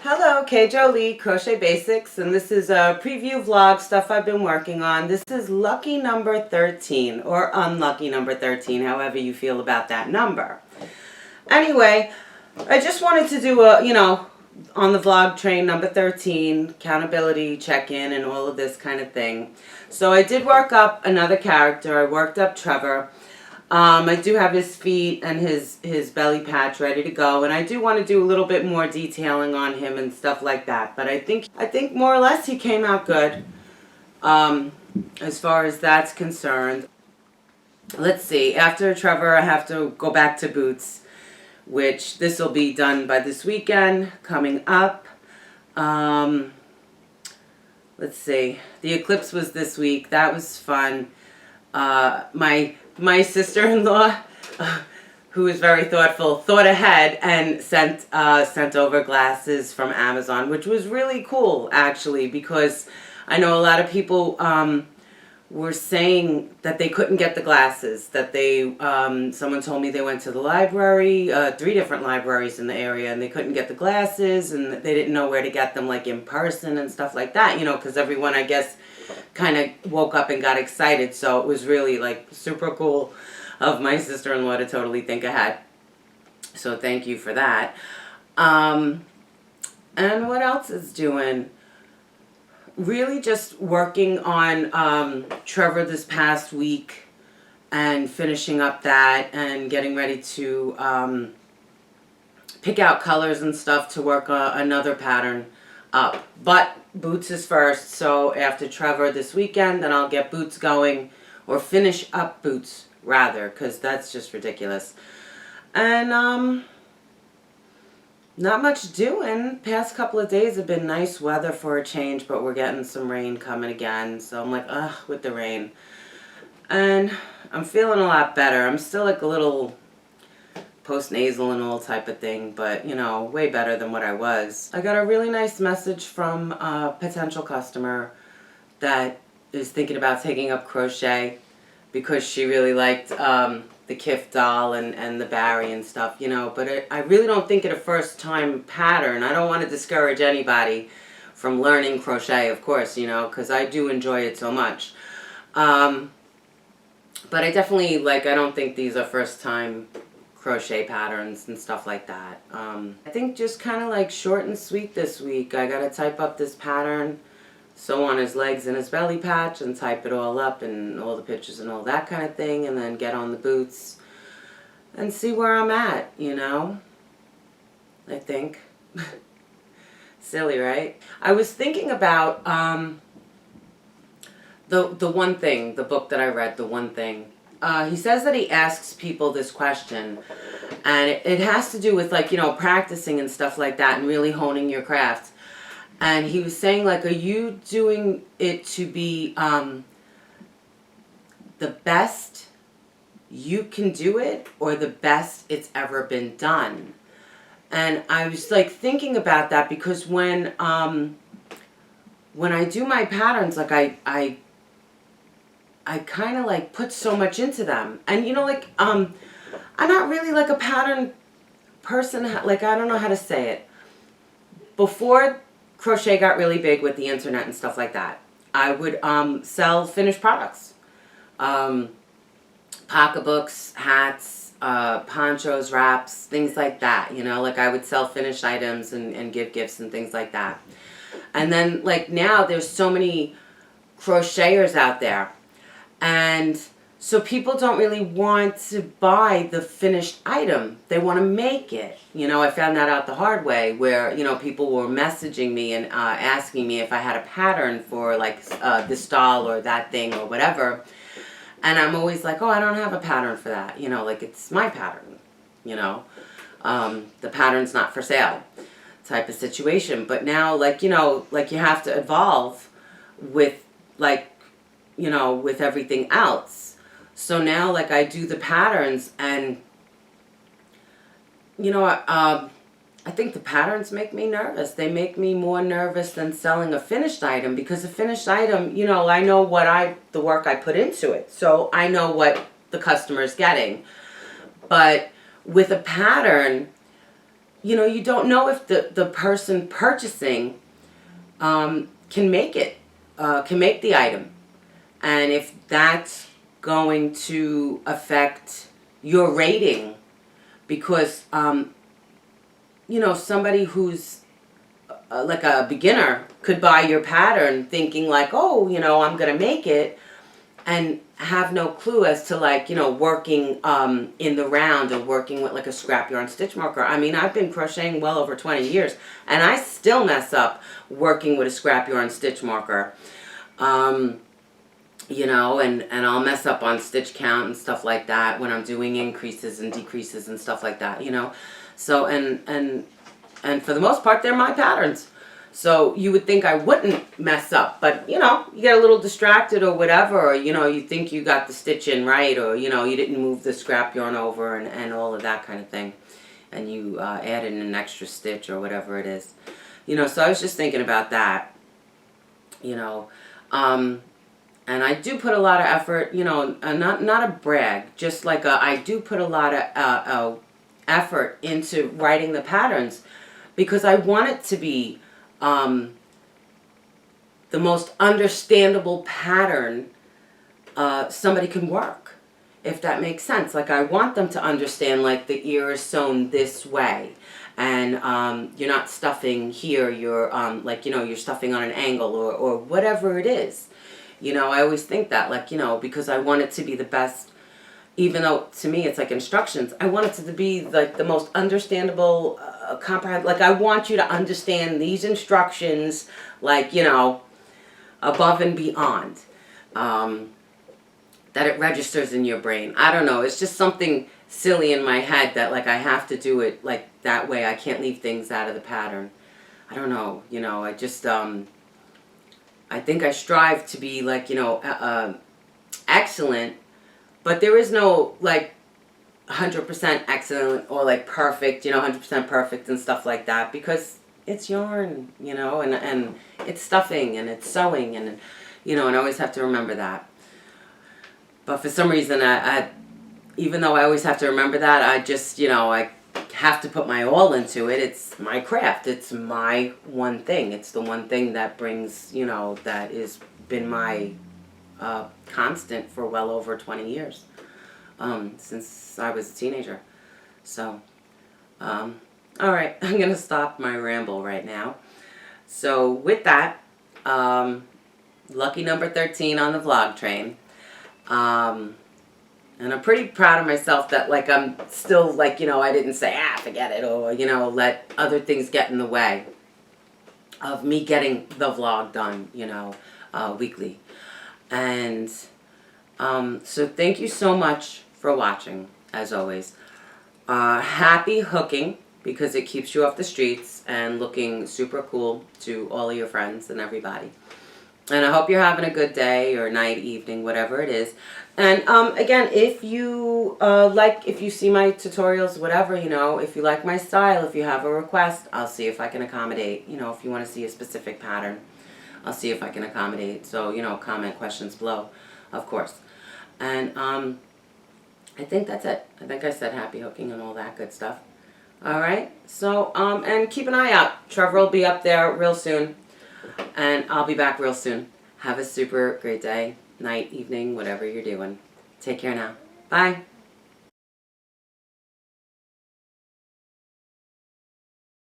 Hello, K. Jolie, Crochet Basics, and this is a preview vlog, stuff I've been working on. This is lucky number 13, or unlucky number 13, however you feel about that number. Anyway, I just wanted to do a, on the vlog train number 13, accountability, check-in, and all of this kind of thing. So I did work up another character. I worked up Trevor. I do have his feet and his belly patch ready to go, and I do want to do a little bit more detailing on him and stuff like that. But I think more or less he came out good, as far as that's concerned. Let's see. After Trevor, I have to go back to Boots, which this will be done by this weekend coming up. Let's see. The eclipse was this week. That was fun. My sister-in-law, who is very thoughtful, thought ahead and sent over glasses from Amazon, which was really cool, actually, because I know a lot of people were saying that they couldn't get the glasses, that someone told me they went to the library, 3 different libraries in the area, and they couldn't get the glasses, and they didn't know where to get them, like, in person and stuff like that, because everyone, I guess, kind of woke up and got excited. So it was really like super cool of my sister-in-law to totally think ahead. So thank you for that. And what else is doing? Really just working on Trevor this past week and finishing up that and getting ready to pick out colors and stuff to work another pattern up. But Boots is first, so after Trevor this weekend, then I'll get Boots going, or finish up Boots, rather, because that's just ridiculous. And, not much doing. Past couple of days have been nice weather for a change, but we're getting some rain coming again, so I'm like, ugh, with the rain. And I'm feeling a lot better. I'm still like a little post-nasal and all type of thing, but way better than what I was. I got a really nice message from a potential customer that is thinking about taking up crochet because she really liked the Kif doll and the Barry and stuff, but I really don't think it a first time pattern. I don't want to discourage anybody from learning crochet, of course, because I do enjoy it so much. But I definitely, I don't think these are first time crochet patterns and stuff like that. I think just kind of short and sweet this week. I gotta type up this pattern, sew on his legs and his belly patch, and type it all up and all the pictures and all that kind of thing, and then get on the boots and see where I'm at, I think. Silly, right? I was thinking about the One Thing, the book that I read, The One Thing. He says that he asks people this question, and it has to do with practicing and stuff like that and really honing your craft. And he was saying are you doing it to be the best you can do it, or the best it's ever been done? And I was thinking about that, because when I do my patterns, I kind of put so much into them. And I'm not really a pattern person. I don't know how to say it. Before crochet got really big with the internet and stuff like that, I would sell finished products. Pocketbooks, hats, ponchos, wraps, things like that. I would sell finished items and give gifts and things like that. And then now there's so many crocheters out there. And so people don't really want to buy the finished item. They want to make it. I found that out the hard way, where, people were messaging me and asking me if I had a pattern for this doll or that thing or whatever. And I'm always oh, I don't have a pattern for that. It's my pattern, the pattern's not for sale type of situation. But now, you have to evolve with, with everything else. So now, I do the patterns, and, I think the patterns make me nervous. They make me more nervous than selling a finished item, because a finished item, I know the work I put into it. So I know what the customer's getting. But with a pattern, you know, you don't know if the person purchasing can make it, can make the item. And if that's going to affect your rating, because, you know, somebody who's like a beginner could buy your pattern thinking like, oh, you know, I'm going to make it, and have no clue as to, like, you know, working in the round or working with like a scrap yarn stitch marker. I mean, I've been crocheting well over 20 years and I still mess up working with a scrap yarn stitch marker. You know, and I'll mess up on stitch count and stuff like that when I'm doing increases and decreases and stuff like that, you know. So, and for the most part, they're my patterns. So you would think I wouldn't mess up, but, you know, you get a little distracted or whatever, or, you know, you think you got the stitch in right, or, you know, you didn't move the scrap yarn over and all of that kind of thing. And you added an extra stitch or whatever it is. You know, so I was just thinking about that, you know. And I do put a lot of effort, you know, not a brag, just like I do put a lot of effort into writing the patterns, because I want it to be the most understandable pattern somebody can work, if that makes sense. Like, I want them to understand, like, the ear is sewn this way, and you're not stuffing here, you're like, you know, you're stuffing on an angle, or whatever it is. You know, I always think that, like, you know, because I want it to be the best, even though to me it's like instructions, I want it to be like the most understandable, comprehend. Like, I want you to understand these instructions, like, you know, above and beyond, that it registers in your brain. I don't know, it's just something silly in my head that, like, I have to do it like that way. I can't leave things out of the pattern. I don't know, you know, I just I think I strive to be, like, you know, excellent, but there is no, like, 100% excellent or, like, perfect, you know, 100% perfect and stuff like that, because it's yarn, you know, and it's stuffing and it's sewing, and, you know, and I always have to remember that. But for some reason, I even though I always have to remember that, I just, you know, I have to put my all into it. It's my craft. It's my one thing. It's the one thing that brings, you know, that has been my constant for well over 20 years, since I was a teenager. So, all right, I'm going to stop my ramble right now. So with that, lucky number 13 on the vlog train. And I'm pretty proud of myself that, like, I'm still, like, you know, I didn't say, forget it, or, you know, let other things get in the way of me getting the vlog done, you know, weekly. And so thank you so much for watching, as always. Happy hooking, because it keeps you off the streets and looking super cool to all of your friends and everybody. And I hope you're having a good day or night, evening, whatever it is. And again, if you if you see my tutorials, whatever, you know, if you like my style, if you have a request, I'll see if I can accommodate. You know, if you want to see a specific pattern, I'll see if I can accommodate. So, you know, comment questions below, of course. And I think that's it. I think I said happy hooking and all that good stuff. All right. So, and keep an eye out. Trevor will be up there real soon. And I'll be back real soon. Have a super great day, night, evening, whatever you're doing. Take care now. Bye.